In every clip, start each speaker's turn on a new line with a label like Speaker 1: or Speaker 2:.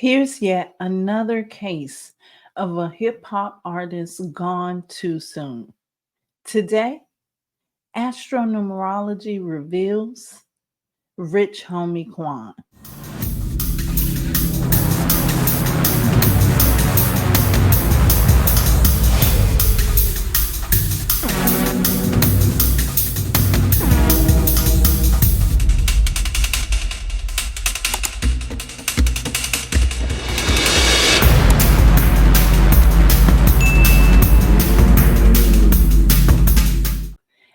Speaker 1: Here's yet another case of a hip hop artist gone too soon. Today, Astro Numerology reveals Rich Homie Quan.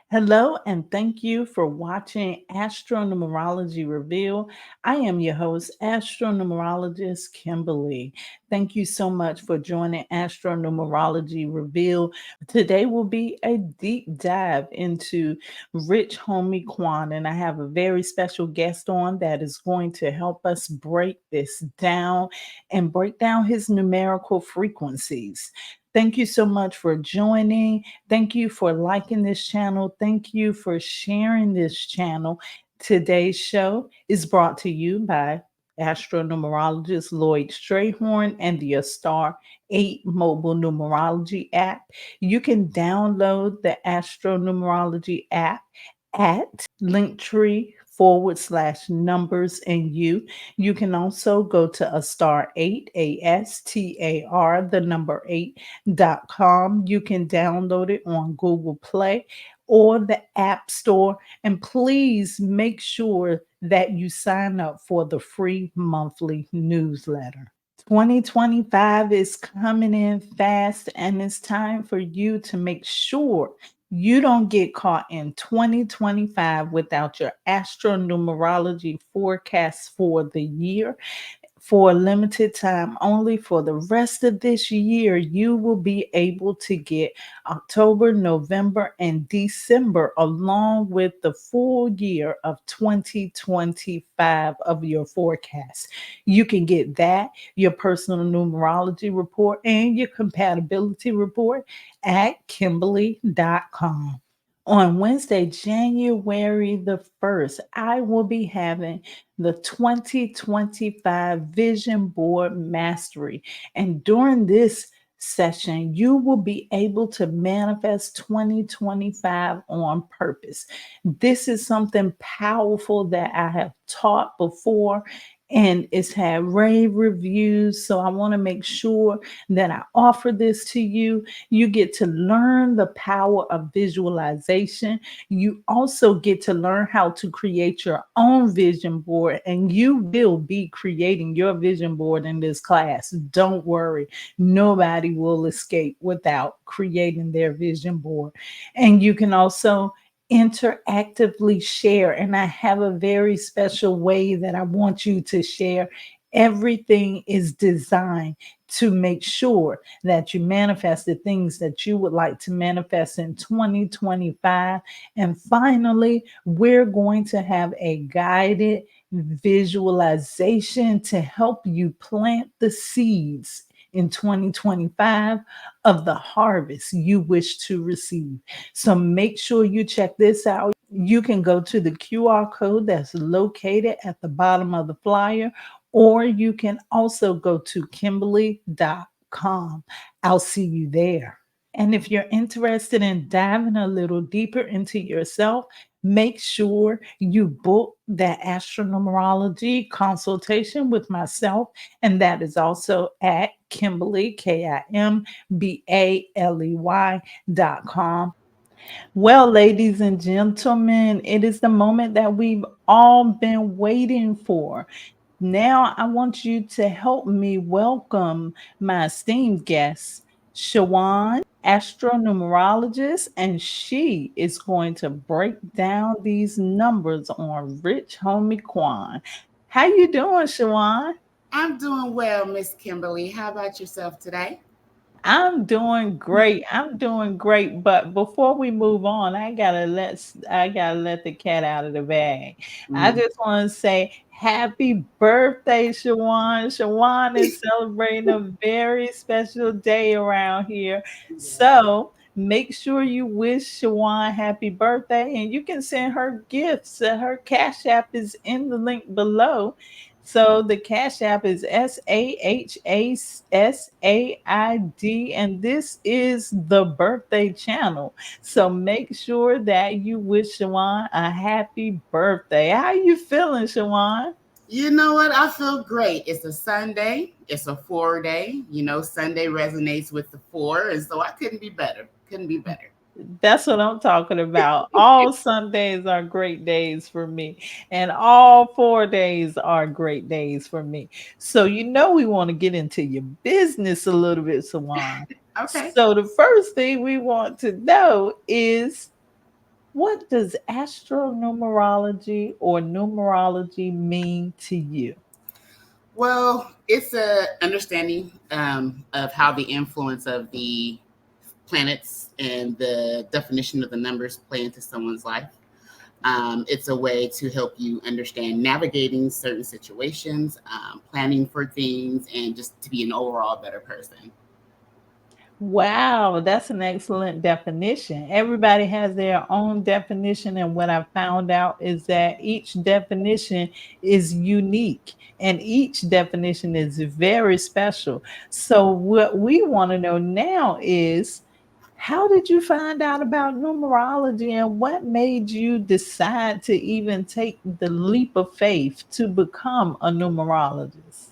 Speaker 1: Hello, and thank you for watching Astro Numerology Revealed. I am your host, Astro Numerologist Kimberly. Thank you so much for joining Astro Numerology Revealed. Today will be a deep dive into Rich Homie Quan, and I have a very special guest on that is going to help us break this down and break down his numerical frequencies. Thank you so much for joining. Thank you for liking this channel. Thank you for sharing this channel. Today's show is brought to you by Astro Numerologist LLoyd Strayhorn and the Star 8 mobile numerology app. You can download the Astro Numerology app at linktr.ee/numbersanyou. You can also go to a star 8, ASTAR, the number 8.com. You can download it on Google Play or the App Store. And please make sure that you sign up for the free monthly newsletter. 2025 is coming in fast, and it's time for you to make sure you don't get caught in 2025 without your astronumerology forecast for the year. For a limited time only for the rest of this year, you will be able to get October, November, and December along with the full year of 2025 of your forecast. You can get that, your personal numerology report, and your compatibility report at kimberly.com. On Wednesday, January the 1st, I will be having the 2025 Vision Board Mastery. And during this session, you will be able to manifest 2025 on purpose. This is something powerful that I have taught before, and it's had rave reviews. So I want to make sure that I offer this to you. You get to learn the power of visualization. You also get to learn how to create your own vision board, and you will be creating your vision board in this class. Don't worry, nobody will escape without creating their vision board. And you can also interactively share. And I have a very special way that I want you to share. Everything is designed to make sure that you manifest the things that you would like to manifest in 2025. And finally, we're going to have a guided visualization to help you plant the seeds in 2025 of the harvest you wish to receive. So make sure you check this out. You can go to the QR code that's located at the bottom of the flyer, or you can also go to kimberly.com. I'll see you there. And if you're interested in diving a little deeper into yourself, make sure you book that astronumerology consultation with myself. And that is also at Kimberly, KIMBALEY.com. Well, ladies and gentlemen, it is the moment that we've all been waiting for. Now, I want you to help me welcome my esteemed guest, Shaune, astro-numerologist, and she is going to break down these numbers on Rich Homie Quan. How you doing, Shaune?
Speaker 2: I'm doing well, Miss Kimberly. How about yourself today?
Speaker 1: I'm doing great. I'm doing great. But before we move on, I gotta let the cat out of the bag. I
Speaker 2: Mm.
Speaker 1: just want to say happy birthday, Shaune. Shaune is celebrating a very special day around here.
Speaker 2: Yes.
Speaker 1: So make sure you wish Shaune happy birthday, and you can send her gifts. Her Cash App is in the link below. So the Cash App is SAHASAID, and this is the birthday channel. So make sure that you wish Shaune a happy birthday. How you feeling, Shaune?
Speaker 2: You know what? I feel great. It's a Sunday. It's a 4 day. Sunday resonates with the four, and so I couldn't be better. Couldn't be better.
Speaker 1: That's what I'm talking about. All Sundays are great days for me, and all 4 days are great days for me. So, we want to get into your business a little bit, Sawan.
Speaker 2: Okay.
Speaker 1: So, the first thing we want to know is, what does astro-numerology or numerology mean to you?
Speaker 2: Well, it's a understanding of how the influence of the planets and the definition of the numbers play into someone's life. It's a way to help you understand navigating certain situations, planning for things, and just to be an overall better person.
Speaker 1: Wow, that's an excellent definition. Everybody has their own definition, and what I found out is that each definition is unique and each definition is very special. So, what we want to know now is, how did you find out about numerology and what made you decide to even take the leap of faith to become a numerologist?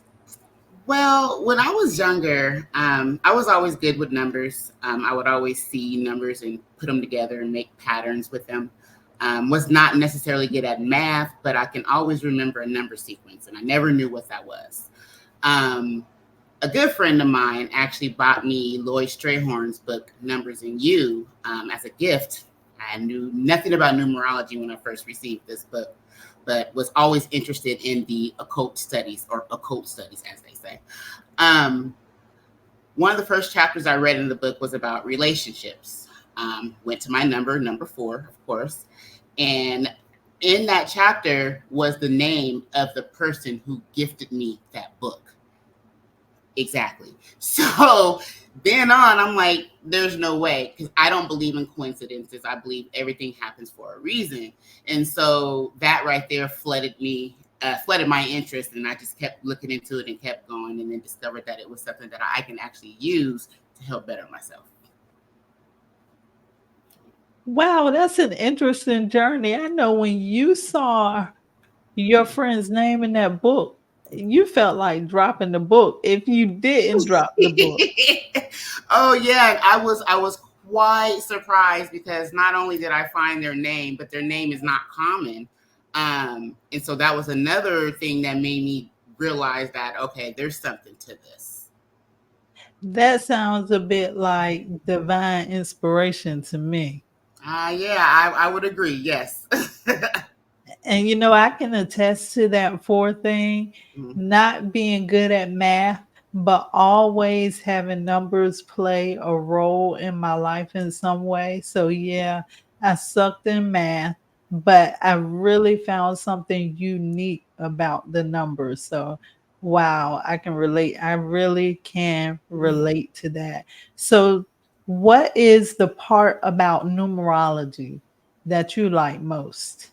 Speaker 2: Well, when I was younger, I was always good with numbers. I would always see numbers and put them together and make patterns with them. Was not necessarily good at math, but I can always remember a number sequence, and I never knew what that was. Um, a good friend of mine actually bought me Lloyd Strayhorn's book, Numbers and You, as a gift. I knew nothing about numerology when I first received this book, but was always interested in the occult studies, or occult studies, as they say. Um, One of the first chapters I read in the book was about relationships. Went to my number 4, of course. And in that chapter was the name of the person who gifted me that book. Exactly. So then on, I'm like, there's no way, because I don't believe in coincidences. I believe everything happens for a reason. And so that right there flooded my interest. And I just kept looking into it and kept going, and then discovered that it was something that I can actually use to help better myself.
Speaker 1: Wow, that's an interesting journey. I know when you saw your friend's name in that book, you felt like dropping the book if you didn't drop the book.
Speaker 2: Oh yeah, I was quite surprised, because not only did I find their name, but their name is not common. And so that was another thing that made me realize that, okay, there's something to this.
Speaker 1: That sounds a bit like divine inspiration to me.
Speaker 2: Yeah, I would agree. Yes.
Speaker 1: And I can attest to that fourth thing,
Speaker 2: Mhm.
Speaker 1: not being good at math, but always having numbers play a role in my life in some way. So, yeah, I sucked in math, but I really found something unique about the numbers. So, wow, I can relate. I really can relate to that. So, what is the part about numerology that you like most?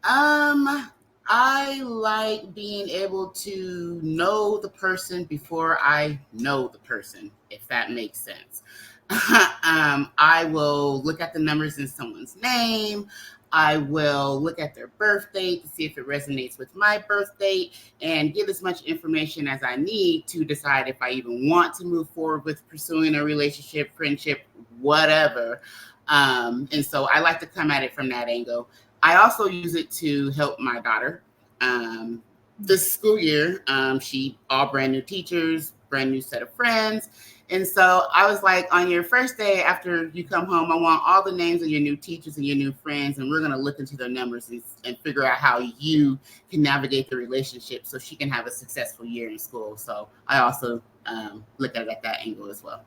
Speaker 2: Um, I like being able to know the person before I know the person, if that makes sense. I will look at the numbers in someone's name. I will look at their birth date to see if it resonates with my birth date, and get as much information as I need to decide if I even want to move forward with pursuing a relationship, friendship, whatever. And so I like to come at it from that angle. I also use it to help my daughter. Um, this school year, she all brand new teachers, brand new set of friends. And so I was like, on your first day after you come home, I want all the names of your new teachers and your new friends, and we're going to look into their numbers and figure out how you can navigate the relationship so she can have a successful year in school. So I also look at it at that angle as well.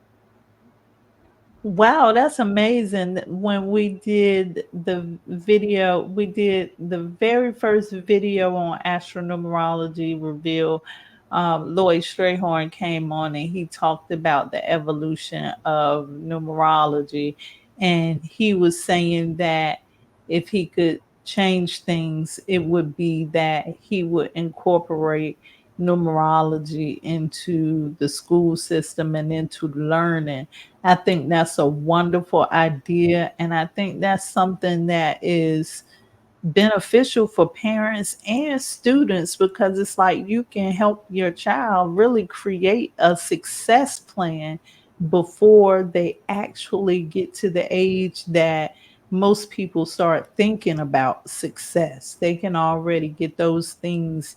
Speaker 1: Wow, that's amazing. When we did the very first video on Astro-Numerology Revealed. Lloyd Strayhorn came on and he talked about the evolution of numerology. And he was saying that if he could change things, it would be that he would incorporate numerology into the school system and into learning. I think that's a wonderful idea. And I think that's something that is beneficial for parents and students because it's like you can help your child really create a success plan before they actually get to the age that most people start thinking about success. They can already get those things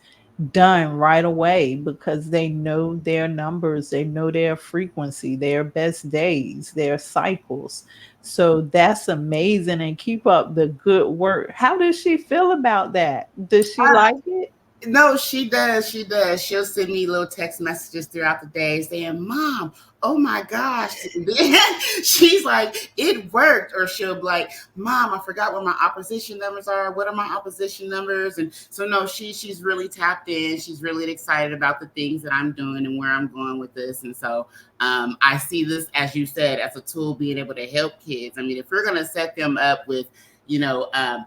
Speaker 1: done right away because they know their numbers, they know their frequency, their best days, their cycles. So that's amazing and keep up the good work. How does she feel about that? Does she like it?
Speaker 2: No, she does. She does. She'll send me little text messages throughout the day saying, "Mom, oh my gosh." She's like, "It worked." Or she'll be like, "Mom, I forgot what my opposition numbers are. What are my opposition numbers?" And so no, she's really tapped in. She's really excited about the things that I'm doing and where I'm going with this. And so I see this, as you said, as a tool being able to help kids. I mean, if we're gonna set them up with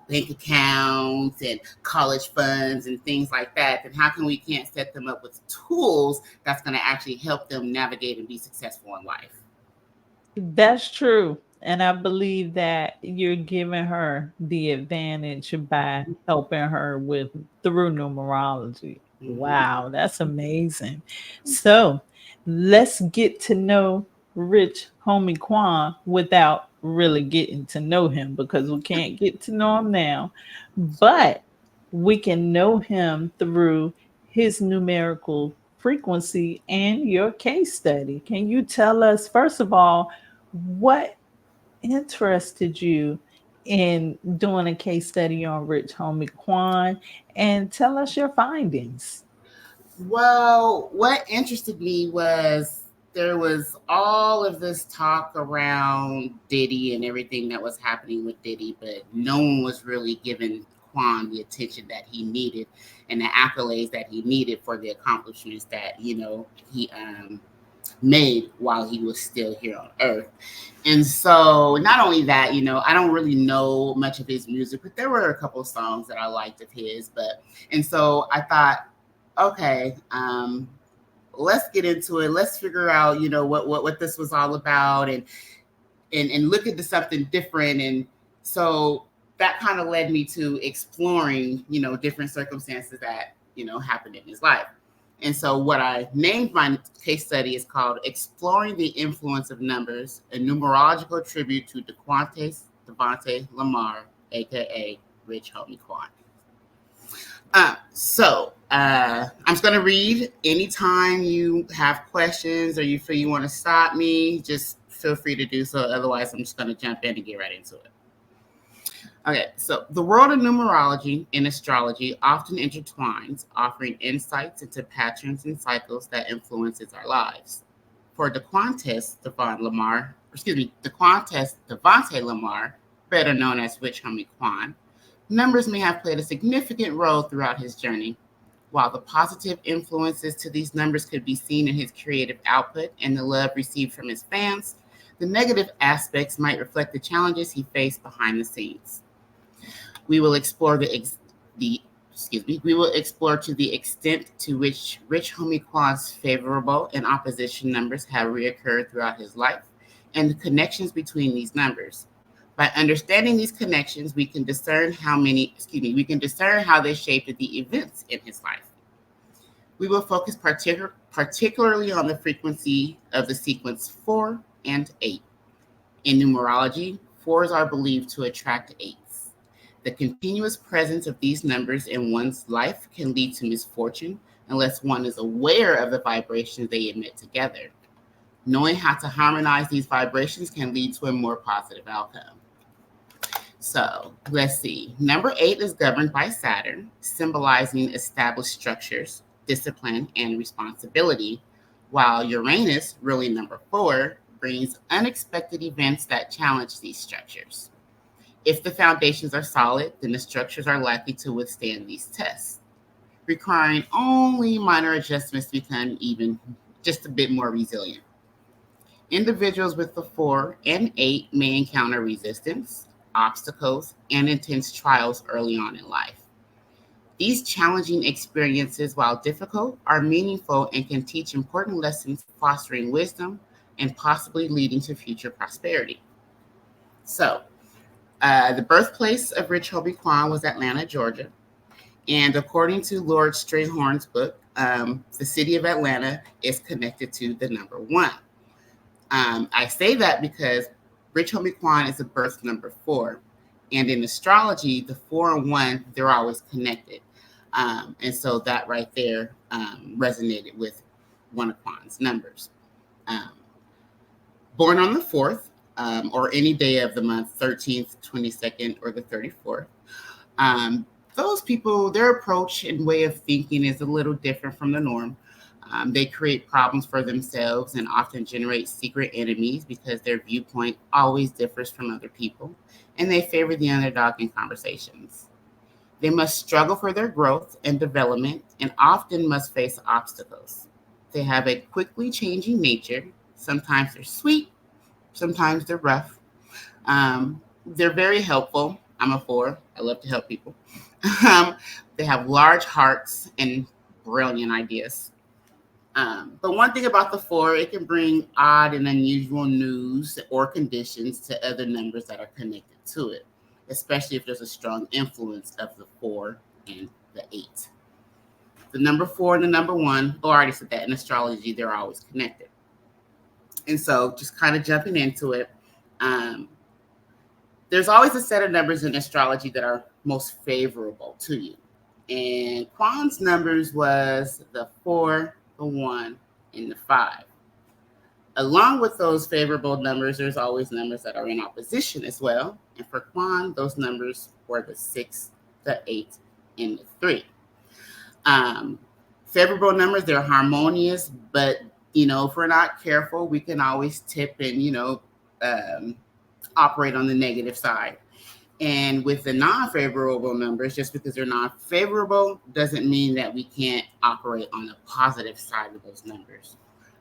Speaker 2: bank accounts and college funds and things like that, then how come we can't set them up with tools that's going to actually help them navigate and be successful in life?
Speaker 1: That's true. And I believe that you're giving her the advantage by helping her with through numerology.
Speaker 2: Mm-hmm.
Speaker 1: Wow, that's amazing. So let's get to know Rich Homie Quan without really getting to know him because we can't get to know him now. But we can know him through his numerical frequency and your case study. Can you tell us, first of all, what interested you in doing a case study on Rich Homie Quan and tell us your findings?
Speaker 2: Well, what interested me was there was all of this talk around Diddy and everything that was happening with Diddy, but no one was really giving Quan the attention that he needed and the accolades that he needed for the accomplishments that, he made while he was still here on earth. And so not only that, I don't really know much of his music, but there were a couple of songs that I liked of his. And so I thought, okay, let's get into it. Let's figure out, what this was all about and look into something different. And so that kind of led me to exploring, different circumstances that, happened in his life. And so what I named my case study is called Exploring the Influence of Numbers, a numerological tribute to DeQuantes Devontae Lamar, aka Rich Homie Quan. I'm just going to read. Anytime you have questions or you feel you want to stop me, just feel free to do so. Otherwise, I'm just going to jump in and get right into it. Okay, so the world of numerology and astrology often intertwines, offering insights into patterns and cycles that influences our lives. For DeQuantes Devontae Lamar, better known as Rich Homie Quan, numbers may have played a significant role throughout his journey. While the positive influences to these numbers could be seen in his creative output and the love received from his fans, the negative aspects might reflect the challenges he faced behind the scenes. We will explore we will explore to the extent to which Rich Homie Quan's favorable and opposition numbers have reoccurred throughout his life and the connections between these numbers. By understanding these connections, we can discern how they shaped the events in his life. We will focus particularly on the frequency of the sequence 4 and 8. In numerology, 4s are believed to attract 8s. The continuous presence of these numbers in one's life can lead to misfortune unless one is aware of the vibrations they emit together. Knowing how to harmonize these vibrations can lead to a more positive outcome. So let's see. Number 8 is governed by Saturn, symbolizing established structures, discipline, and responsibility, while Uranus, really number 4, brings unexpected events that challenge these structures. If the foundations are solid, then the structures are likely to withstand these tests, requiring only minor adjustments to become even just a bit more resilient. Individuals with the 4 and 8 may encounter resistance, obstacles, and intense trials early on in life. These challenging experiences, while difficult, are meaningful and can teach important lessons, fostering wisdom and possibly leading to future prosperity. So, the birthplace of Rich Homie Quan was Atlanta, Georgia. And according to Lord Strayhorn's book, the city of Atlanta is connected to the number one. I say that because Rich Homie Quan is a birth number 4. And in astrology, the 4 and 1, they're always connected. And so that right there resonated with one of Quan's numbers. Um, Born on the 4th, or any day of the month, 13th, 22nd, or the 34th. Those people, their approach and way of thinking is a little different from the norm. They create problems for themselves and often generate secret enemies because their viewpoint always differs from other people, and they favor the underdog in conversations. They must struggle for their growth and development and often must face obstacles. They have a quickly changing nature. Sometimes they're sweet, sometimes they're rough. They're very helpful. I'm a 4. I love to help people. They have large hearts and brilliant ideas. But one thing about the 4, it can bring odd and unusual news or conditions to other numbers that are connected to it, especially if there's a strong influence of the 4 and the 8. The number 4 and the number 1, I already said that in astrology, they're always connected. And so just kind of jumping into it, there's always a set of numbers in astrology that are most favorable to you. And Quan's numbers was the 4, the 1, and the 5. Along with those favorable numbers, there's always numbers that are in opposition as well. And for Quan, those numbers were the 6, the 8, and the 3. Favorable numbers, they're harmonious, but, if we're not careful, we can always tip and, operate on the negative side. And with the non-favorable numbers, just because they're not favorable doesn't mean that we can't operate on the positive side of those numbers.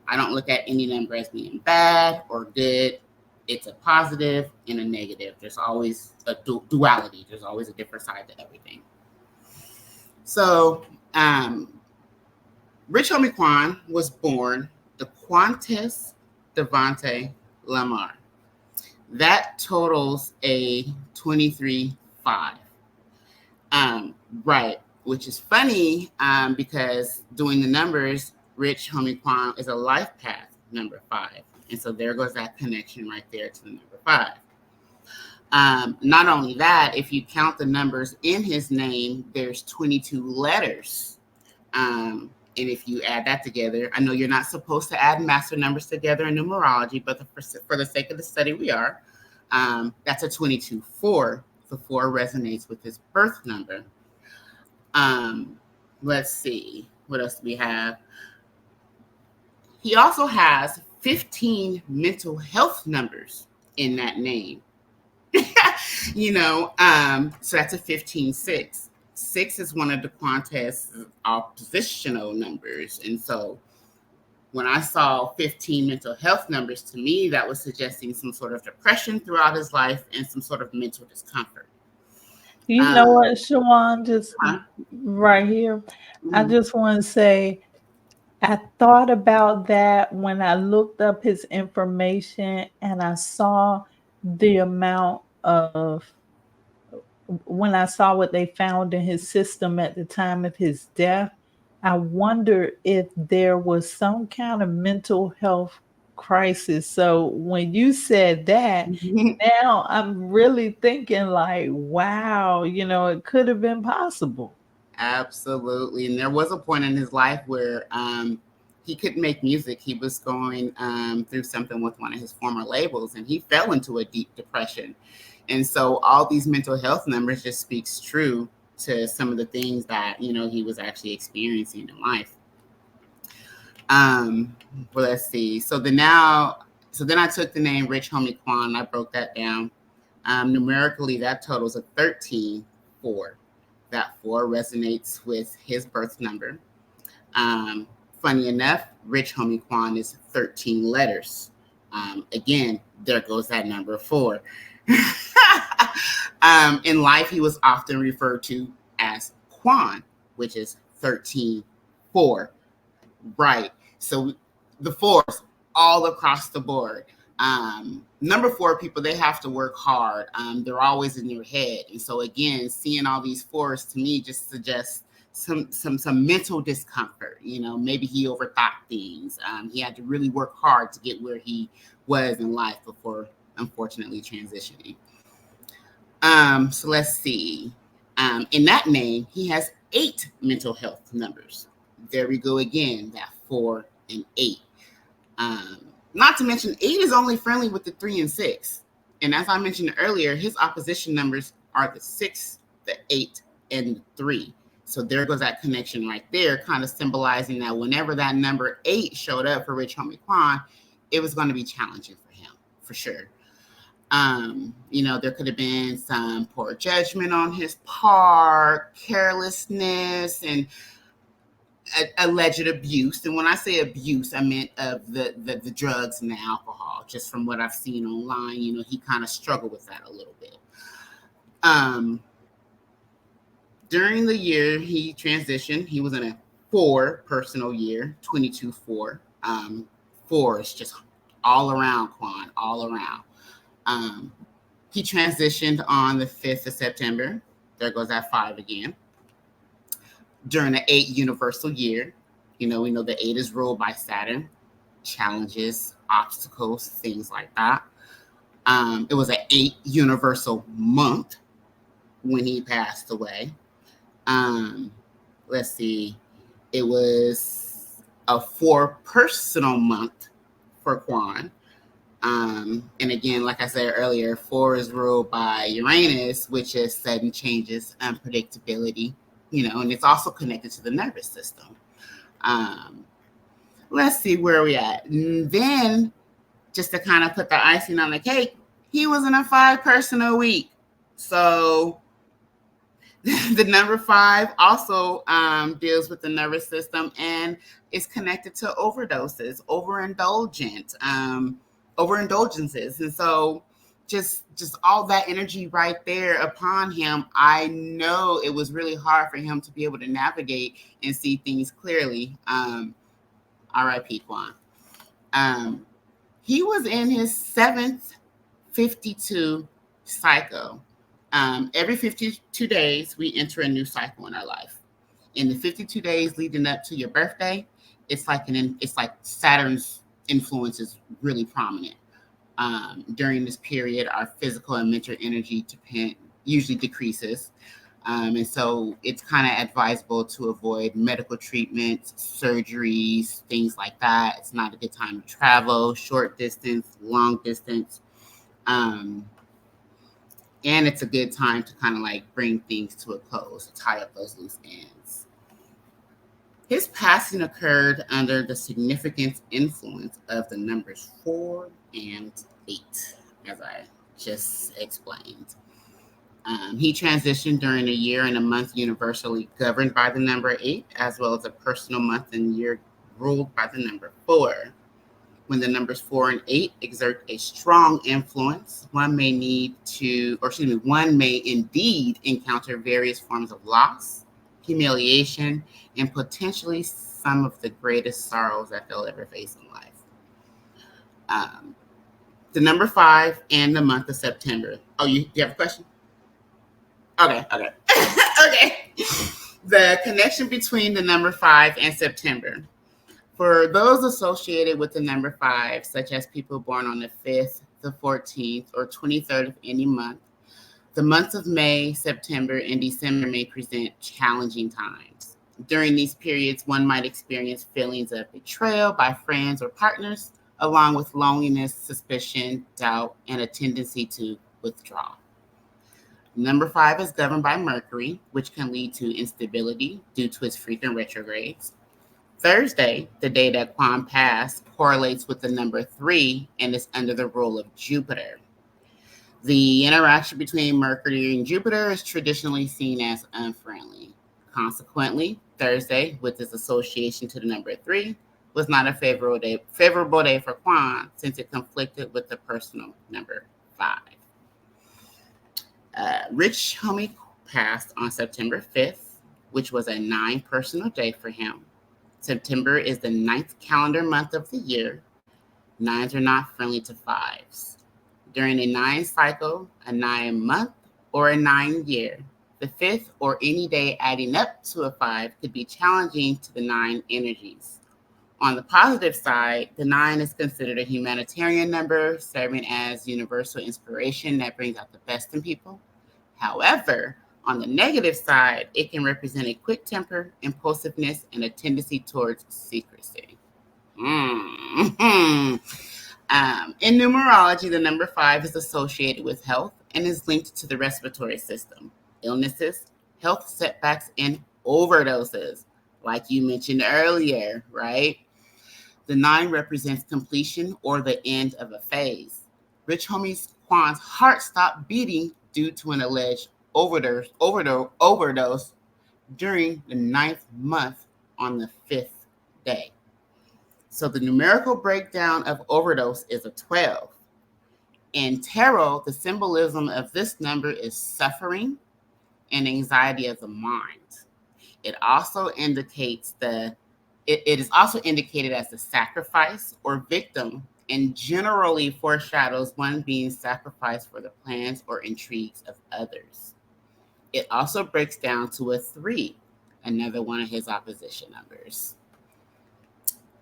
Speaker 2: I don't look at any number as being bad or good. It's a positive and a negative. There's always a duality. There's always a different side to everything. So, Rich Homie Quan was born the Quantes Devante Lamar. That totals a 23-5. Right, which is funny because doing the numbers, Rich Homie Quan is a life path number 5. And so there goes that connection right there to the number 5. Not only that, if you count the numbers in his name, there's 22 letters. And if you add that together, I know you're not supposed to add master numbers together in numerology, but for the sake of the study, we are. That's a 22-4. The 4 resonates with his birth number. Let's see. What else do we have? He also has 15 mental health numbers in that name. So that's a 15-6. 6 is one of the Quantes' oppositional numbers. And so when I saw 15 mental health numbers, to me, that was suggesting some sort of depression throughout his life and some sort of mental discomfort.
Speaker 1: You know what, Shaune, just right here, I just want to say, I thought about that when I looked up his information and I saw the amount of when I saw what they found in his system at the time of his death, I wonder if there was some kind of mental health crisis. So when you said that, now I'm really thinking like, wow, it could have been possible.
Speaker 2: Absolutely. And there was a point in his life where he couldn't make music. He was going through something with one of his former labels, and he fell into a deep depression. And so all these mental health numbers just speaks true to some of the things that, he was actually experiencing in life. Well, let's see. So then I took the name Rich Homie Quan. I broke that down. Numerically, that totals a 13-4. That 4 resonates with his birth number. Funny enough, Rich Homie Quan is 13 letters. Again, there goes that number 4. In life, he was often referred to as Quan, which is 13-4. Right. So the fours all across the board. Number 4 people, they have to work hard. They're always in your head. And so again, seeing all these fours to me just suggests some mental discomfort. Maybe he overthought things. He had to really work hard to get where he was in life before unfortunately transitioning. So let's see. In that name, he has 8 mental health numbers. There we go again, that 4 and 8. Not to mention, 8 is only friendly with the 3 and 6. And as I mentioned earlier, his opposition numbers are the 6, the 8, and the 3. So there goes that connection right there, kind of symbolizing that whenever that number 8 showed up for Rich Homie Quan, it was going to be challenging for him, for sure. There could have been some poor judgment on his part, carelessness, and alleged abuse. And when I say abuse, I meant of the drugs and the alcohol. Just from what I've seen online, he kind of struggled with that a little bit. During the year he transitioned, he was in a 4 personal year, 22-4. 4 is just all around Quan, all around. He transitioned on the 5th of September. There goes that 5 again. During the 8 universal year, we know the 8 is ruled by Saturn, challenges, obstacles, things like that. It was an 8 universal month when he passed away. Let's see. It was a 4 personal month for Quan. And again, like I said earlier, 4 is ruled by Uranus, which is sudden changes, unpredictability, and it's also connected to the nervous system. Let's see where we at. And then, just to kind of put the icing on the cake, he was in a 5 personal week. So the number 5 also deals with the nervous system and is connected to overdoses, overindulgences. And so just all that energy right there upon him, I know it was really hard for him to be able to navigate and see things clearly. R.I.P. Quan. He was in his 7th 52 cycle. Every 52 days, we enter a new cycle in our life. In the 52 days leading up to your birthday, it's like Saturn's influence is really prominent. During this period, our physical and mental energy usually decreases. And so it's kind of advisable to avoid medical treatments, surgeries, things like that. It's not a good time to travel, short distance, long distance. And it's a good time to kind of bring things to a close, tie up those loose ends. His passing occurred under the significant influence of the numbers 4 and 8, as I just explained. He transitioned during a year and a month universally governed by the number 8, as well as a personal month and year ruled by the number 4. When the numbers 4 and 8 exert a strong influence, one may indeed encounter various forms of loss, humiliation, and potentially some of the greatest sorrows that they'll ever face in life. The number 5 and the month of September. Oh, you have a question? Okay. Okay. The connection between the number 5 and September. For those associated with the number 5, such as people born on the 5th, the 14th, or 23rd of any month, the months of May, September, and December may present challenging times. During these periods, one might experience feelings of betrayal by friends or partners, along with loneliness, suspicion, doubt, and a tendency to withdraw. Number 5 is governed by Mercury, which can lead to instability due to its frequent retrogrades. Thursday, the day that Quan passed, correlates with the number 3 and is under the rule of Jupiter. The interaction between Mercury and Jupiter is traditionally seen as unfriendly. Consequently, Thursday, with its association to the number 3, was not a favorable day for Quan since it conflicted with the personal number 5. Rich Homie passed on September 5th, which was a 9 personal day for him. September is the 9th calendar month of the year. 9s are not friendly to 5s. During a 9 cycle, a 9 month, or a 9 year, the 5th or any day adding up to a 5 could be challenging to the 9 energies. On the positive side, the 9 is considered a humanitarian number, serving as universal inspiration that brings out the best in people. However, on the negative side, it can represent a quick temper, impulsiveness, and a tendency towards secrecy. Mm-hmm. In numerology, the number 5 is associated with health and is linked to the respiratory system, illnesses, health setbacks, and overdoses, like you mentioned earlier, right? The 9 represents completion or the end of a phase. Rich Homie Quan's heart stopped beating due to an alleged overdose during the 9th month on the 5th day. So the numerical breakdown of overdose is a 12. In tarot, the symbolism of this number is suffering and anxiety of the mind. It also indicates it is also indicated as the sacrifice or victim, and generally foreshadows one being sacrificed for the plans or intrigues of others. It also breaks down to a 3, another one of his opposition numbers.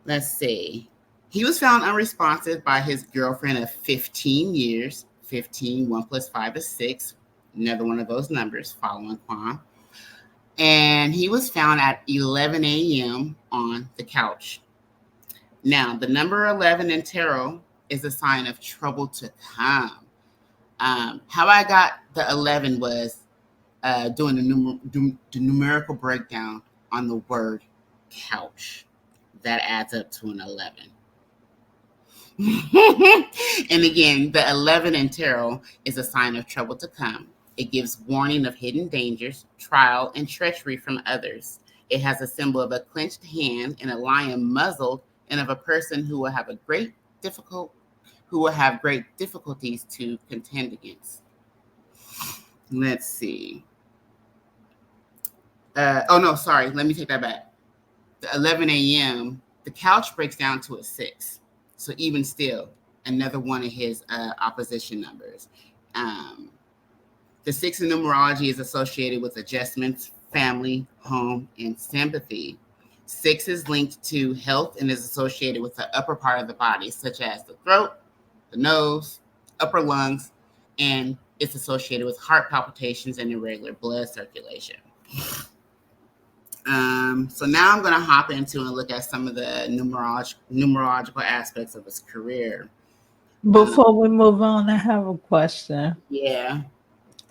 Speaker 2: Let's see. He was found unresponsive by his girlfriend of 15 years. 15, 1 plus 5 is 6. Another one of those numbers, following Quan. And he was found at 11 a.m. on the couch. Now, the number 11 in tarot is a sign of trouble to come. How I got the 11 was doing the numerical breakdown on the word couch. That adds up to an 11. And again, the 11 in tarot is a sign of trouble to come. It gives warning of hidden dangers, trial, and treachery from others. It has a symbol of a clenched hand and a lion muzzled, and of a person who will have great difficulties to contend against. Let's see. Let me take that back. The 11 a.m., the couch breaks down to a 6. So even still, another one of his opposition numbers. The 6 in numerology is associated with adjustments, family, home, and sympathy. 6 is linked to health and is associated with the upper part of the body, such as the throat, the nose, upper lungs, and it's associated with heart palpitations and irregular blood circulation. So now I'm going to hop into and look at some of the numerological aspects of his career.
Speaker 1: Before we move on, I have a question.
Speaker 2: Yeah.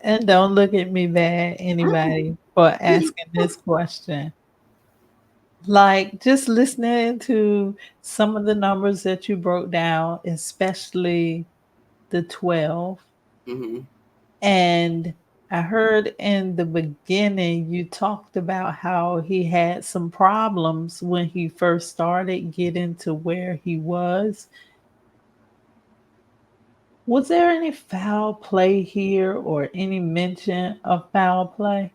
Speaker 1: And don't look at me bad, anybody, for asking this question. Like, just listening to some of the numbers that you broke down, especially the 12.
Speaker 2: Mm-hmm.
Speaker 1: And I heard in the beginning you talked about how he had some problems when he first started getting to where he was. Was there any foul play here or any mention of foul play?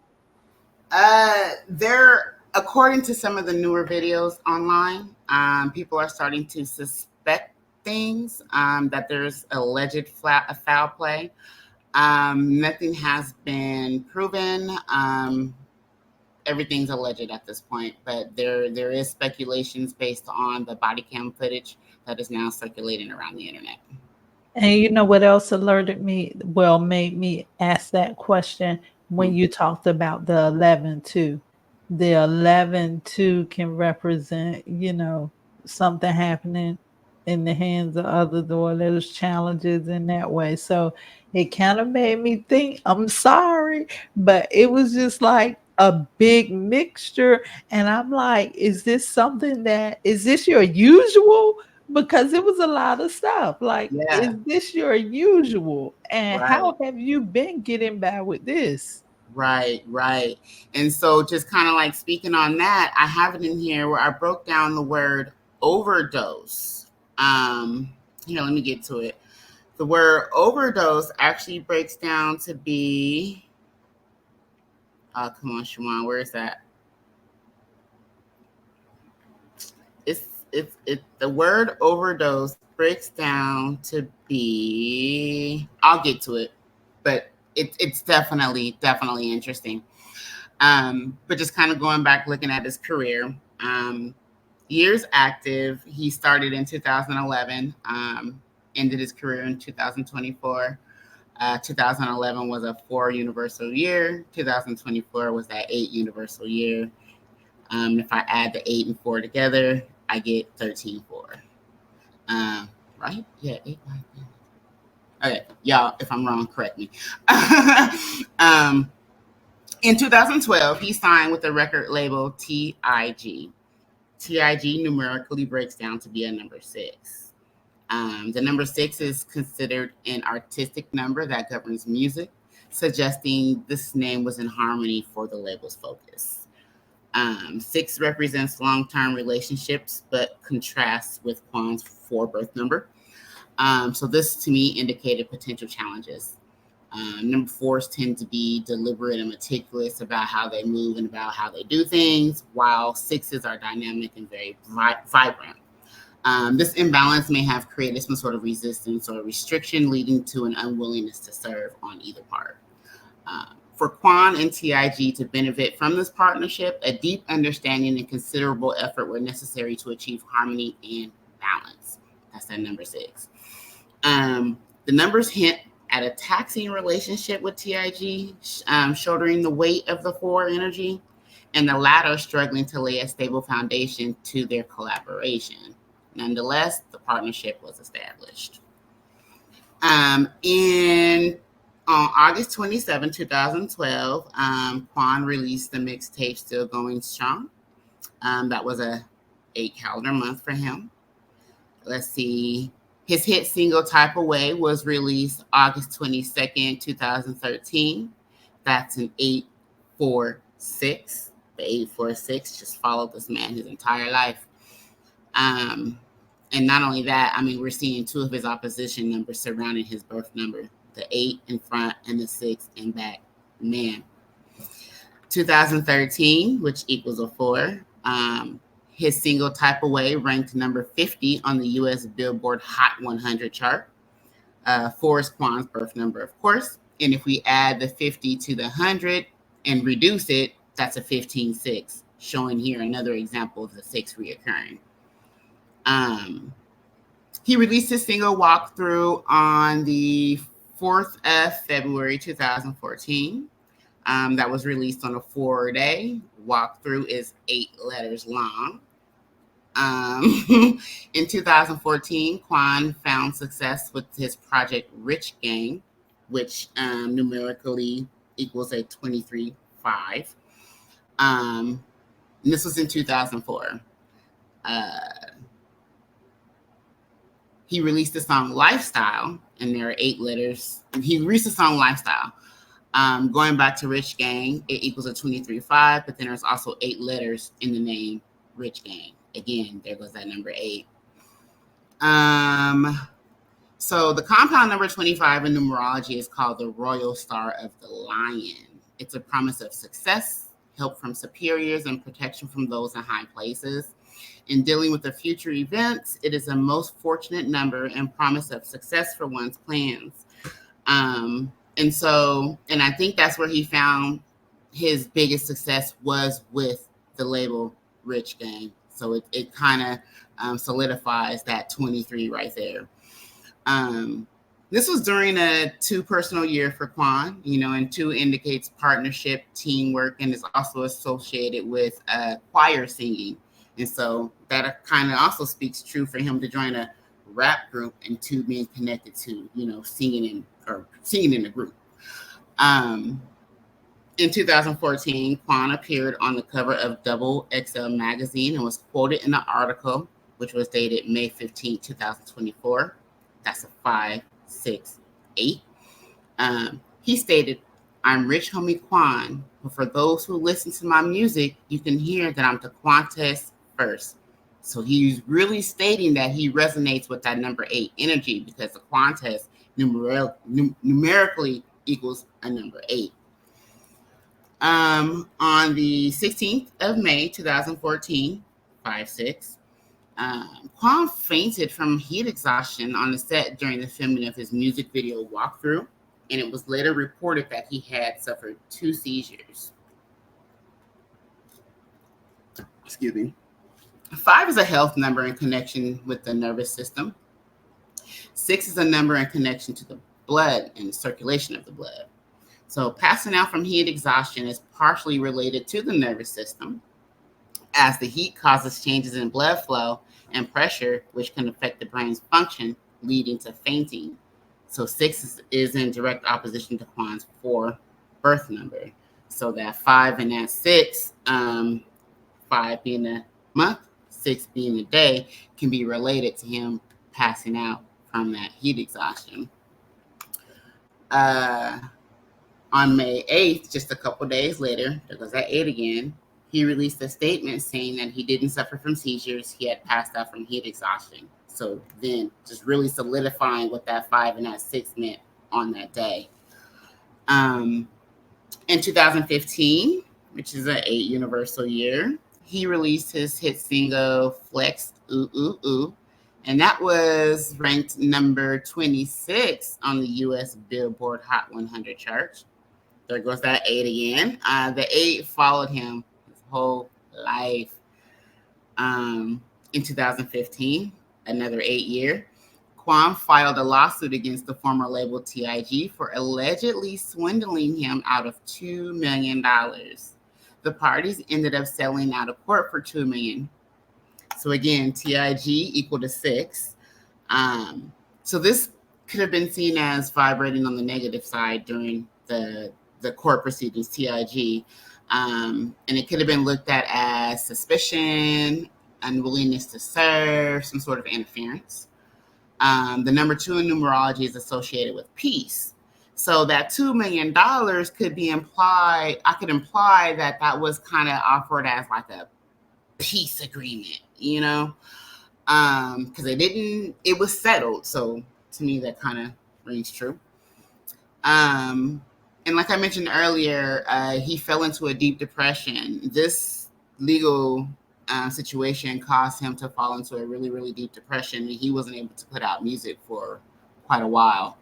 Speaker 2: According to some of the newer videos online, people are starting to suspect things, that there's alleged foul play. Nothing has been proven. Everything's alleged at this point, but there is speculations based on the body cam footage that is now circulating around the internet.
Speaker 1: And you know what else alerted me? Well, made me ask that question when you talked about the 11 too. The 11 too can represent, something happening in the hands of others, or there's challenges in that way. So it kind of made me think, I'm sorry, but it was just like a big mixture. And I'm like, is this your usual? Because it was a lot of stuff. Like,
Speaker 2: Yeah,
Speaker 1: is this your usual? And
Speaker 2: right.
Speaker 1: how have you been getting by with this?
Speaker 2: Right. And so just kind of like speaking on that, I have it in here where I broke down the word overdose. Here, let me get to it. The word overdose actually breaks down to be, come on, Shaune, where is that? The word overdose breaks down to be, I'll get to it, but it's definitely interesting. But just kind of going back, looking at his career, years active, he started in 2011, ended his career in 2024. 2011 was a 4 universal year. 2024 was that 8 universal year. If I add the 8 and 4 together, I get 13-4. Right? Yeah, 8, 9, 10. Okay, y'all, if I'm wrong, correct me. In 2012, he signed with the record label TIG. TIG numerically breaks down to be a number 6. The number 6 is considered an artistic number that governs music, suggesting this name was in harmony for the label's focus. 6 represents long-term relationships, but contrasts with Quan's 4 birth number. So this, to me, indicated potential challenges. Number 4s tend to be deliberate and meticulous about how they move and about how they do things, while 6s are dynamic and very vibrant. This imbalance may have created some sort of resistance or restriction, leading to an unwillingness to serve on either part. For Quan and TIG to benefit from this partnership, a deep understanding and considerable effort were necessary to achieve harmony and balance. That's that number 6. The numbers hint at a taxing relationship with TIG, shouldering the weight of the 4 energy, and the latter struggling to lay a stable foundation to their collaboration. Nonetheless, the partnership was established. On August 27, 2012, Quan released the mixtape Still Going Strong. That was a 8 calendar month for him. Let's see. His hit single Type Away was released August 22nd, 2013. That's an 846. The 846 just followed this man his entire life. And not only that, I mean, we're seeing 2 of his opposition numbers surrounding his birth number, the 8 in front and the 6 in back. Man. 2013, which equals a 4. His single Type Away ranked number 50 on the U.S. Billboard Hot 100 chart. 4 is Quan's birth number, of course. And if we add the 50 to the 100 and reduce it, that's a 15-6, showing here another example of the 6 reoccurring. He released his single Walkthrough on the 4th of February 2014. That was released on a 4-day. Walkthrough is 8 letters long. In 2014, Quan found success with his project Rich Gang, which numerically equals a 23-5. And this was in 2004. He released the song Lifestyle, and there are 8 letters. He released the song Lifestyle. Going back to Rich Gang, it equals a 23-5, but then there's also 8 letters in the name Rich Gang. Again, there goes that number 8. So the compound number 25 in numerology is called the Royal Star of the Lion. It's a promise of success, help from superiors, and protection from those in high places. In dealing with the future events, it is a most fortunate number and promise of success for one's plans. And I think that's where he found his biggest success was with the label Rich Gang. So it kind of solidifies that 23 right there. This was during a 2 personal year for Quan, and 2 indicates partnership, teamwork, and is also associated with choir singing. And so that kind of also speaks true for him to join a rap group and 2 being connected to, singing in a group. In 2014, Quan appeared on the cover of Double XL magazine and was quoted in an article, which was dated May 15, 2024. That's a 5, 6, 8. He stated, "I'm Rich Homie Quan, but for those who listen to my music, you can hear that I'm the Quantess first." So he's really stating that he resonates with that number 8 energy, because the Quantess numerically equals a number 8. On the 16th of May, 2014, 5/6, Quan fainted from heat exhaustion on the set during the filming of his music video walkthrough, and it was later reported that he had suffered 2 seizures. Excuse me. 5 is a health number in connection with the nervous system. 6 is a number in connection to the blood and circulation of the blood. So passing out from heat exhaustion is partially related to the nervous system, as the heat causes changes in blood flow and pressure, which can affect the brain's function, leading to fainting. So 6 is in direct opposition to Quan's 4 birth number. So that 5 and that 6, 5 being the month, 6 being the day, can be related to him passing out from that heat exhaustion. On May 8th, just a couple days later, there goes that 8 again, he released a statement saying that he didn't suffer from seizures. He had passed out from heat exhaustion. So then just really solidifying what that 5 and that 6 meant on that day. In 2015, which is an 8 universal year, he released his hit single Flex Ooh Ooh Ooh, and that was ranked number 26 on the US Billboard Hot 100 chart. There goes that 8 again. The 8 followed him his whole life. In 2015, another 8 year, Quan filed a lawsuit against the former label TIG for allegedly swindling him out of $2 million. The parties ended up settling out of court for $2 million. So again, TIG equal to 6. So this could have been seen as vibrating on the negative side during the court proceedings, TIG. And it could have been looked at as suspicion, unwillingness to serve, some sort of interference. The number 2 in numerology is associated with peace. So that $2 million could be implied. I could imply that that was kind of offered as like a peace agreement, you know, because it was settled. So to me, that kind of rings true. And like I mentioned earlier, he fell into a deep depression. This legal situation caused him to fall into a really, really deep depression, and he wasn't able to put out music for quite a while.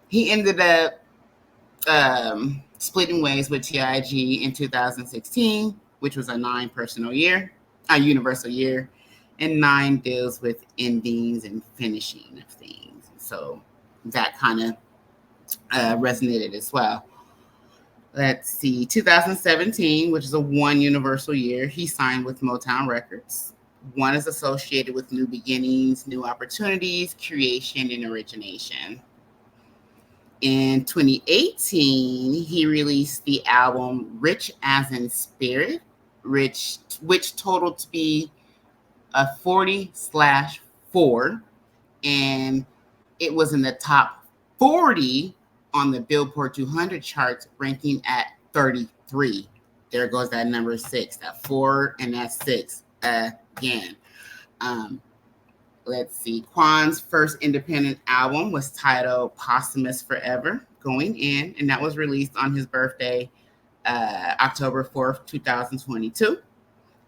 Speaker 2: He ended up splitting ways with TIG in 2016, which was a 9 universal year, and 9 deals with endings and finishing of things. So that kind of resonated as well. Let's see, 2017, which is a 1 universal year, he signed with Motown Records. 1 is associated with new beginnings, new opportunities, creation, and origination. In 2018, he released the album Rich as in Spirit, which totaled to be a 40/4, and it was in the top 40 on the Billboard 200 charts, ranking at 33. There goes that number 6, that 4 and that 6 again. Let's see. Quan's first independent album was titled Posthumous Forever, Going In, and that was released on his birthday, October 4th, 2022.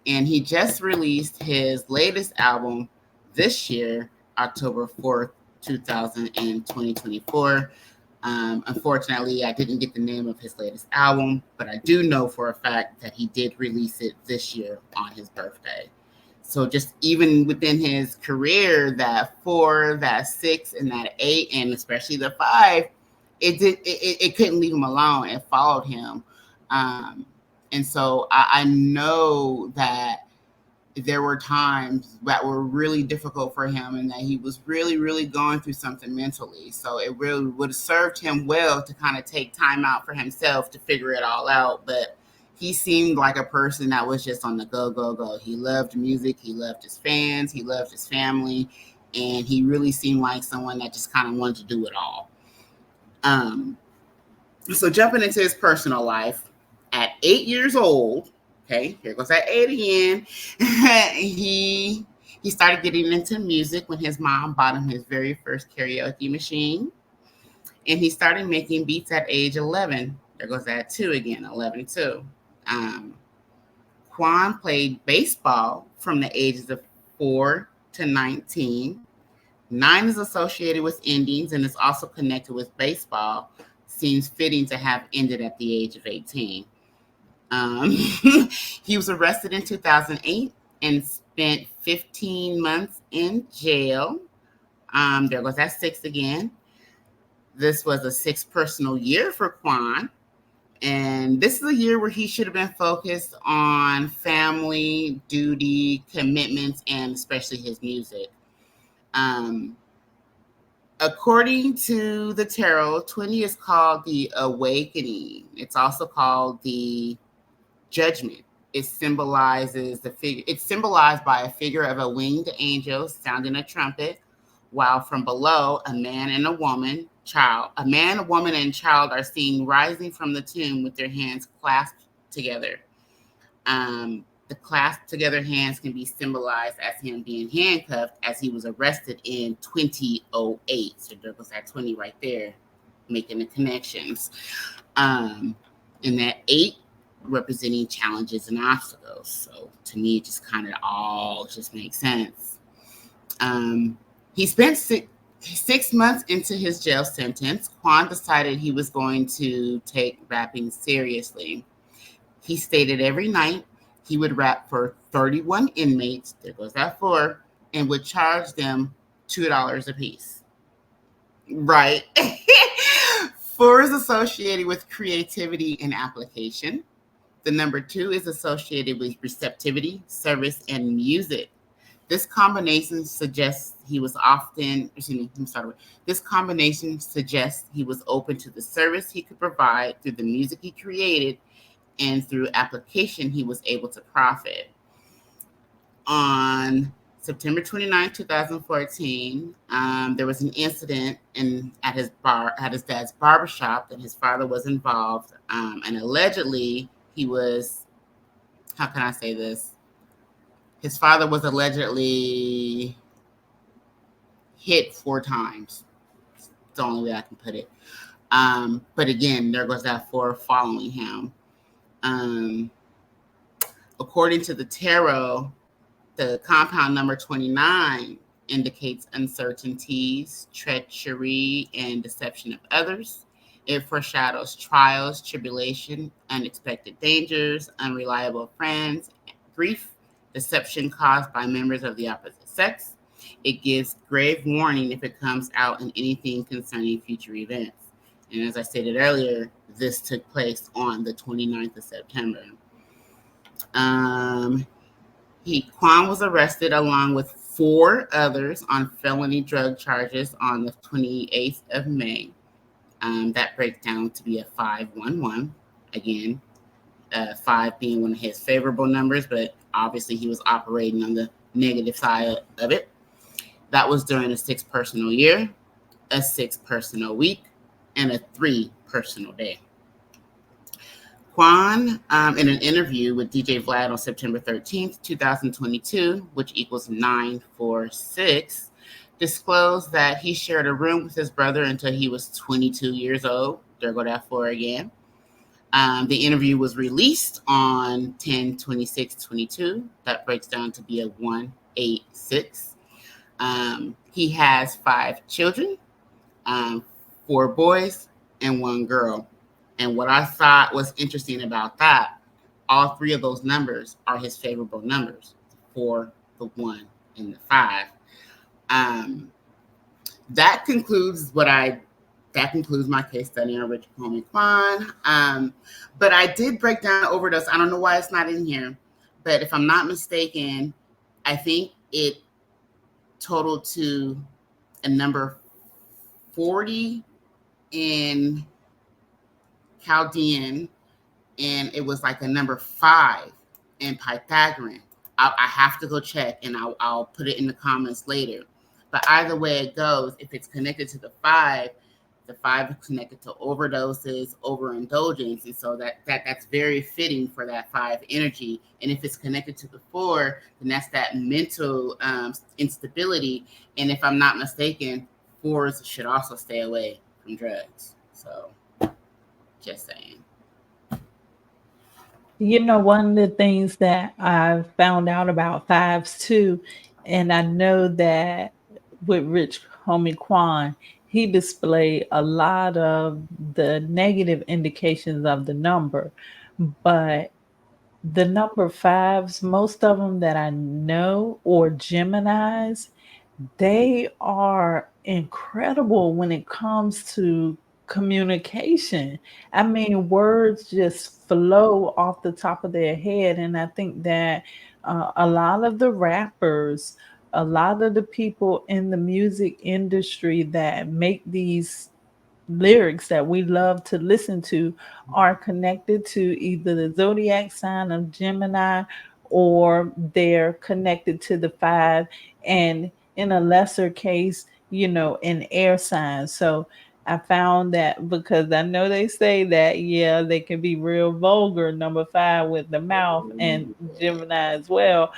Speaker 2: And he just released his latest album this year, October 4th, 2024. Unfortunately, I didn't get the name of his latest album, but I do know for a fact that he did release it this year on his birthday. So just even within his career, that 4, that 6, and that 8, and especially the 5, it couldn't leave him alone. It followed him. And so I know that there were times that were really difficult for him and that he was really, really going through something mentally. So it really would have served him well to kind of take time out for himself to figure it all out. But he seemed like a person that was just on the go, go, go. He loved music. He loved his fans. He loved his family. And he really seemed like someone that just kind of wanted to do it all. So jumping into his personal life, at 8 years old, okay, here goes that 8 again, he He started getting into music when his mom bought him his very first karaoke machine. And he started making beats at age 11. There goes that 2 again, 11 too. Um, Quan played baseball from the ages of 4 to 19. 9 is associated with endings and is also connected with baseball. Seems fitting to have ended at the age of 18. He was arrested in 2008 and spent 15 months in jail. There goes that 6 again. This was a 6 personal year for Quan. And this is a year where he should have been focused on family, duty, commitments, and especially his music. According to the tarot, 20 is called the awakening. It's also called the judgment. It symbolizes the figure. It's symbolized by a figure of a winged angel sounding a trumpet, while from below, a man, a woman, and child are seen rising from the tomb with their hands clasped together. The clasped together hands can be symbolized as him being handcuffed as he was arrested in 2008. So there goes that 20 right there, making the connections. And that 8 representing challenges and obstacles. So to me, it just kind of all just makes sense. He spent 6 months into his jail sentence. Quan decided he was going to take rapping seriously. He stated every night he would rap for 31 inmates, there goes that 4, and would charge them $2 a piece. Right. 4 is associated with creativity and application. The number 2 is associated with receptivity, service, and music. This combination suggests he was This combination suggests he was open to the service he could provide through the music he created, and through application, he was able to profit. On September 29, 2014, there was an incident at his dad's barbershop that his father was involved. And allegedly, he was, how can I say this? His father was allegedly hit 4 times. It's the only way I can put it. But again, there goes that 4 following him. According to the tarot, the compound number 29 indicates uncertainties, treachery, and deception of others. It foreshadows trials, tribulation, unexpected dangers, unreliable friends, grief, deception caused by members of the opposite sex. It gives grave warning if it comes out in anything concerning future events. And as I stated earlier, this took place on the 29th of September. Quan was arrested along with 4 others on felony drug charges on the 28th of May. That breaks down to be a 511. Again, 5 being one of his favorable numbers, but obviously he was operating on the negative side of it. That was during a 6 personal year, a 6 personal week, and a 3 personal day. Quan, in an interview with DJ Vlad on September 13th, 2022, which equals 946, disclosed that he shared a room with his brother until he was 22 years old. There go that 4 again. The interview was released on 10/26/22. That breaks down to be a 186. He has 5 children, 4 boys and 1 girl. And what I thought was interesting about that, all 3 of those numbers are his favorable numbers, the 4, the 1, and the 5. That concludes my case study on Rich Homie Quan. But I did break down overdose. I don't know why it's not in here, but if I'm not mistaken, I think it totaled to a number 40 in Chaldean, and it was like a number 5 in Pythagorean. I have to go check, and I'll put it in the comments later. But either way it goes, if it's connected to the 5 the 5 is connected to overdoses, overindulgence, and so that's very fitting for that 5 energy. And if it's connected to the 4, then that's that mental instability. And if I'm not mistaken, 4s should also stay away from drugs. So, just saying.
Speaker 1: One of the things that I found out about fives too, and I know that with Rich Homie Quan, he displayed a lot of the negative indications of the number, but the number fives, most of them that I know, or Geminis, they are incredible when it comes to communication. I mean, words just flow off the top of their head. And I think that a lot of the rappers, a lot of the people in the music industry that make these lyrics that we love to listen to are connected to either the zodiac sign of Gemini, or they're connected to the 5, and in a lesser case, an air sign. So I found that, because I know they say that, yeah, they can be real vulgar, number 5 with the mouth, and Gemini as well.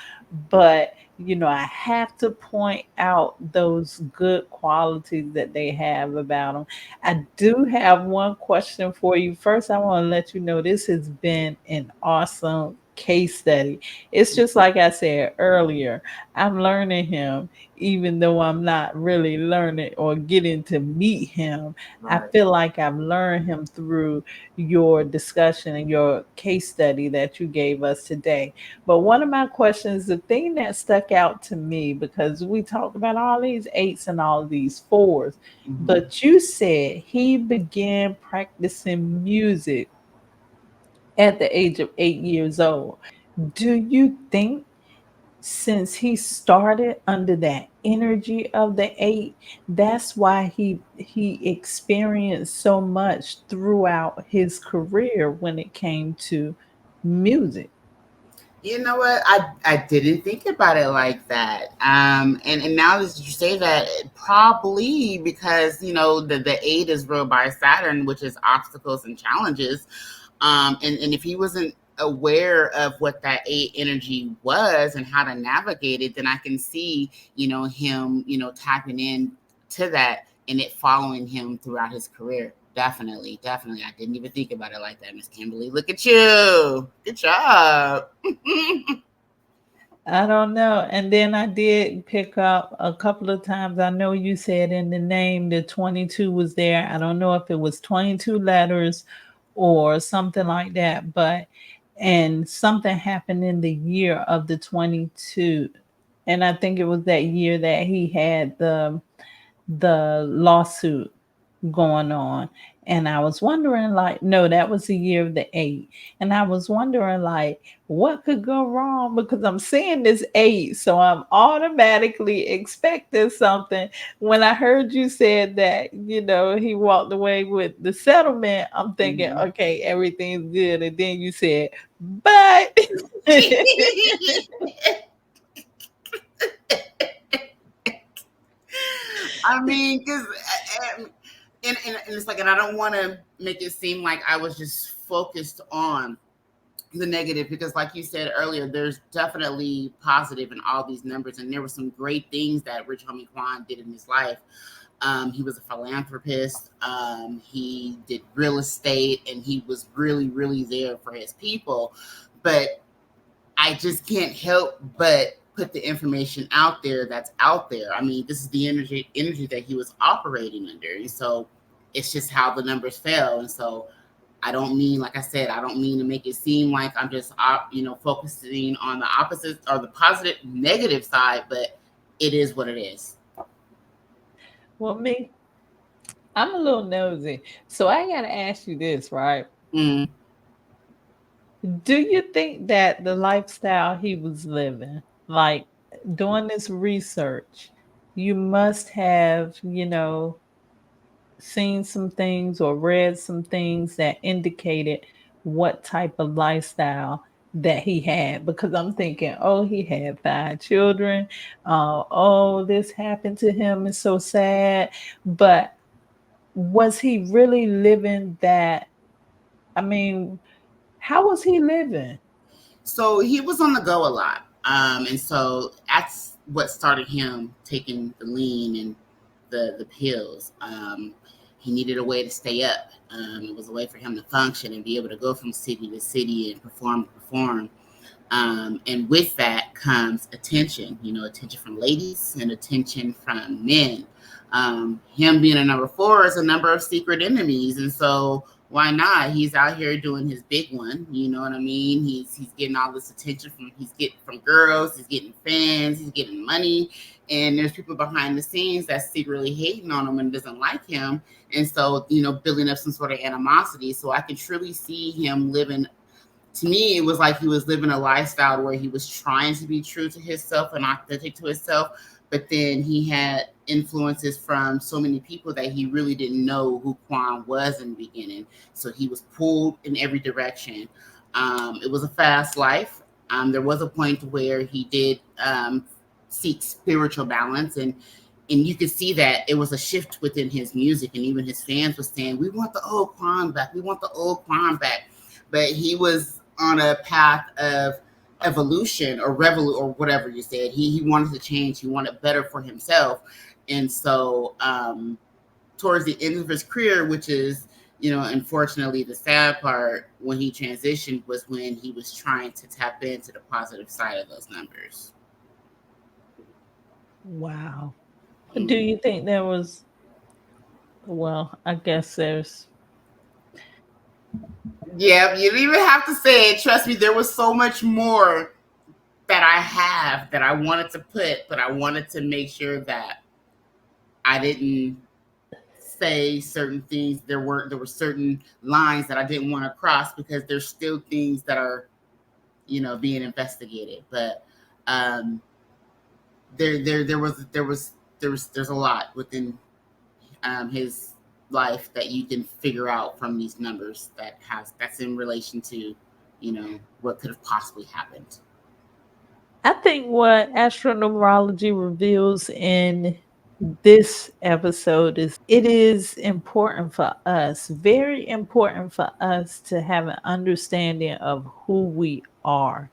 Speaker 1: But I have to point out those good qualities that they have about them. I do have one question for you. First, I want to let you know this has been an awesome case study. It's just like I said earlier, I'm learning him, even though I'm not really learning or getting to meet him. I
Speaker 2: Right.
Speaker 1: feel like I've learned him through your discussion and your case study that you gave us today. But one of my questions, the thing that stuck out to me, because we talked about all these 8s and all these 4s,
Speaker 2: Mm-hmm.
Speaker 1: but you said he began practicing music at the age of 8 years old. Do you think, since he started under that energy of the 8, that's why he experienced so much throughout his career when it came to music?
Speaker 2: You know what? I didn't think about it like that. And now that you say that, probably because the 8 is ruled by Saturn, which is obstacles and challenges. And if he wasn't aware of what that 8 energy was and how to navigate it, then I can see him tapping in to that and it following him throughout his career. Definitely, definitely. I didn't even think about it like that, Miss Kimberly. Look at you. Good job.
Speaker 1: I don't know. And then I did pick up a couple of times. I know you said in the name the 22 was there. I don't know if it was 22 letters or something like that, but and something happened in the year of the 22. And I think it was that year that he had the lawsuit going on. And I was wondering, like, no, that was the year of the 8. And I was wondering, like, what could go wrong? Because I'm seeing this 8. So I'm automatically expecting something. When I heard you said that, he walked away with the settlement, I'm thinking,
Speaker 2: Mhm.
Speaker 1: okay, everything's good. And then you said, but.
Speaker 2: I mean, because and it's like, and I don't want to make it seem like I was just focused on the negative, because like you said earlier, there's definitely positive in all these numbers, and there were some great things that Rich Homie Quan did in his life. He was a philanthropist. He did real estate, and he was really, really there for his people. But I just can't help but put the information out there that's out there. I mean, this is the energy that he was operating under, and so it's just how the numbers fell. And so I don't mean, like I said, I don't mean to make it seem like I'm just focusing on the opposite or the positive negative side, but it is what it is.
Speaker 1: Well, me, I'm a little nosy. So I got to ask you this, right?
Speaker 2: Mm.
Speaker 1: Do you think that the lifestyle he was living, like doing this research, you must have, seen some things or read some things that indicated what type of lifestyle that he had? Because I'm thinking, oh, he had 5 children. Oh, this happened to him. It's so sad. But Was he really living that? I mean, how was he living?
Speaker 2: So he was on the go a lot. And so that's what started him taking the lean and the pills. He needed a way to stay up. It was a way for him to function and be able to go from city to city and perform to perform. And with that comes attention, attention from ladies and attention from men. Him being a number four is a number of secret enemies. And so why not? He's out here doing his big one. You know what I mean? He's getting all this attention he's getting from girls, he's getting fans, he's getting money. And there's people behind the scenes that's secretly hating on him and doesn't like him. And so, building up some sort of animosity. So I can truly see him living. To me, it was like he was living a lifestyle where he was trying to be true to himself and authentic to himself, but then he had influences from so many people that he really didn't know who Quan was in the beginning. So he was pulled in every direction. It was a fast life. There was a point where he did seek spiritual balance, and you could see that it was a shift within his music, and even his fans were saying, "We want the old Quan back. We want the old Quan back." But he was on a path of evolution or revolution or whatever you said. He wanted to change. He wanted better for himself. And so towards the end of his career, which is, unfortunately the sad part, when he transitioned was when he was trying to tap into the positive side of those numbers.
Speaker 1: Wow. Do you think there was, well, I guess there's,
Speaker 2: Yeah, you don't even have to say it. Trust me, there was so much more that I have that I wanted to put, but I wanted to make sure that I didn't say certain things. There were certain lines that I didn't want to cross because there's still things that are, being investigated. But there's a lot within his life that you can figure out from these numbers that's in relation to, what could have possibly happened.
Speaker 1: I think what Astro-Numerology reveals in this episode is it is important for us, very important for us to have an understanding of who we are,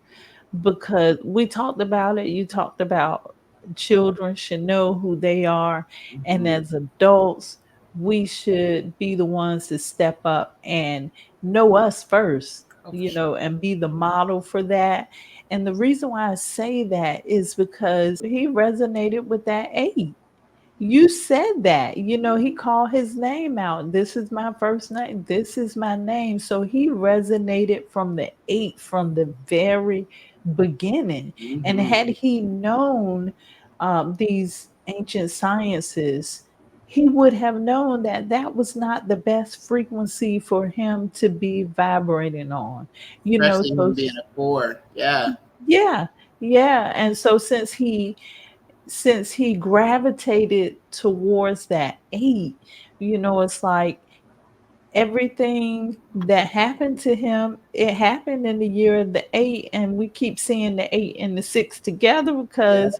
Speaker 1: because we talked about it. You talked about children should know who they are, and
Speaker 2: Mm-hmm.
Speaker 1: as adults, we should be the ones to step up and know us first,
Speaker 2: Oh, for sure.
Speaker 1: and be the model for that. And the reason why I say that is because he resonated with that eight. You said that, he called his name out. This is my first name. This is my name. So he resonated from the eight from the very beginning. And
Speaker 2: Mm-hmm.
Speaker 1: had he known these ancient sciences, he would have known that that was not the best frequency for him to be vibrating on.
Speaker 2: Especially
Speaker 1: So
Speaker 2: him being a four. Yeah.
Speaker 1: yeah, yeah. And so since he gravitated towards that eight, it's like everything that happened to him, it happened in the year of the eight. And we keep seeing the eight and the six together
Speaker 2: Yeah.
Speaker 1: because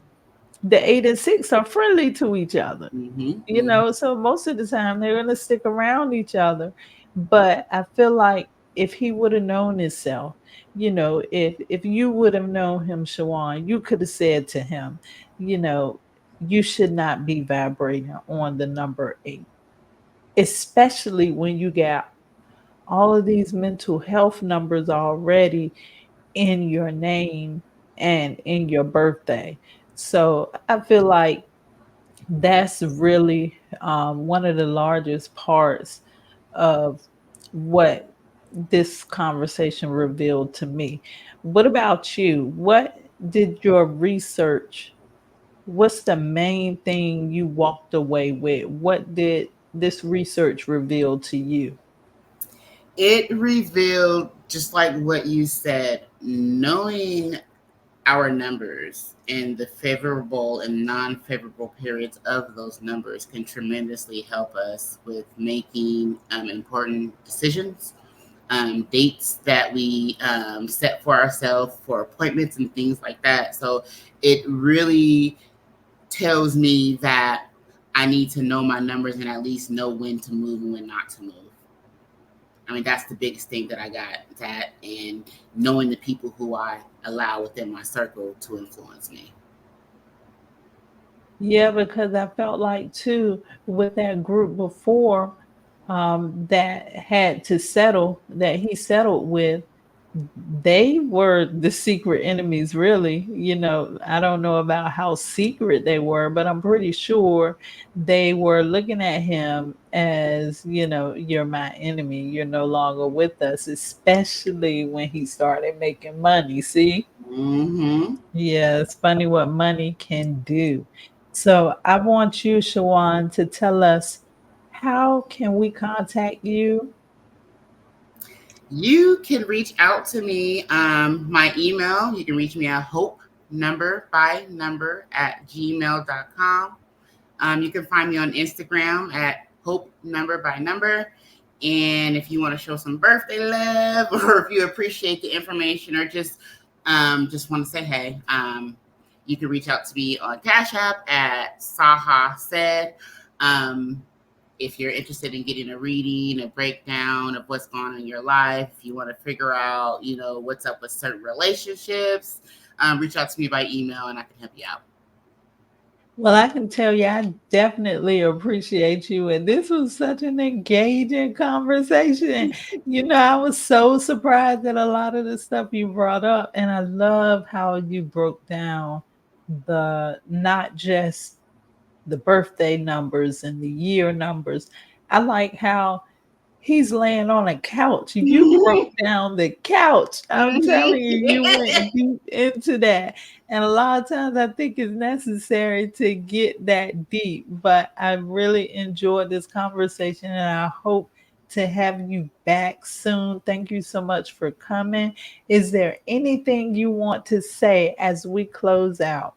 Speaker 1: the eight and six are friendly to each other.
Speaker 2: Mm-hmm. Mm-hmm.
Speaker 1: So most of the time they're going to stick around each other. But I feel like if he would have known himself, if you would have known him, Shaune, you could have said to him, you know, you should not be vibrating on the number eight, especially when you got all of these mental health numbers already in your name and in your birthday. So I feel like that's really one of the largest parts of what this conversation revealed to me. What about you? What did your research, what's the main thing you walked away with? What did this research reveal to you?
Speaker 2: It revealed, just like what you said, knowing our numbers and the favorable and non-favorable periods of those numbers can tremendously help us with making important decisions, dates that we set for ourselves for appointments and things like that. So it really tells me that I need to know my numbers and at least know when to move and when not to move. I mean, that's the biggest thing that I got, that, and knowing the people who I allow within my circle to influence me.
Speaker 1: Yeah, because I felt like too with that group before, that had to settle, that he settled with, they were the secret enemies, really. I don't know about how secret they were, but I'm pretty sure they were looking at him as, you're my enemy. You're no longer with us, especially when he started making money. See?
Speaker 2: Mm-hmm.
Speaker 1: Yeah, it's funny what money can do. So I want you, Shawan, to tell us, how can we contact you?
Speaker 2: You can reach out to me. My email, you can reach me at hopenumber@gmail.com. You can find me on Instagram at hopenumber. And if you want to show some birthday love, or if you appreciate the information, or just want to say hey, you can reach out to me on Cashapp at sahasaid. Um, if you're interested in getting a reading, a breakdown of what's going on in your life, if you want to figure out, what's up with certain relationships, reach out to me by email and I can help you out.
Speaker 1: Well, I can tell you, I definitely appreciate you. And this was such an engaging conversation. I was so surprised at a lot of the stuff you brought up. And I love how you broke down the not just the birthday numbers and the year numbers. I like how he's laying on a couch. You broke down the couch. I'm
Speaker 2: Mm-hmm.
Speaker 1: telling you, you went deep into that. And a lot of times I think it's necessary to get that deep. But I really enjoyed this conversation and I hope to have you back soon. Thank you so much for coming. Is there anything you want to say as we close out?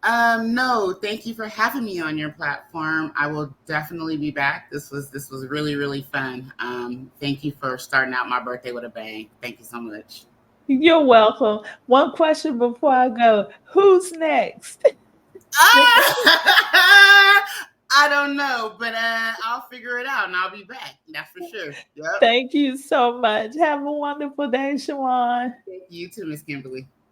Speaker 2: No, thank you for having me on your platform. I will definitely be back. This was really, really fun. Thank you for starting out my birthday with a bang. Thank you so much.
Speaker 1: You're welcome. One question before I go. Who's next?
Speaker 2: Ah! I don't know, but I'll figure it out and I'll be back. That's for sure. Yep.
Speaker 1: Thank you so much. Have a wonderful day, Shawan.
Speaker 2: Thank you too, Miss Kimberly.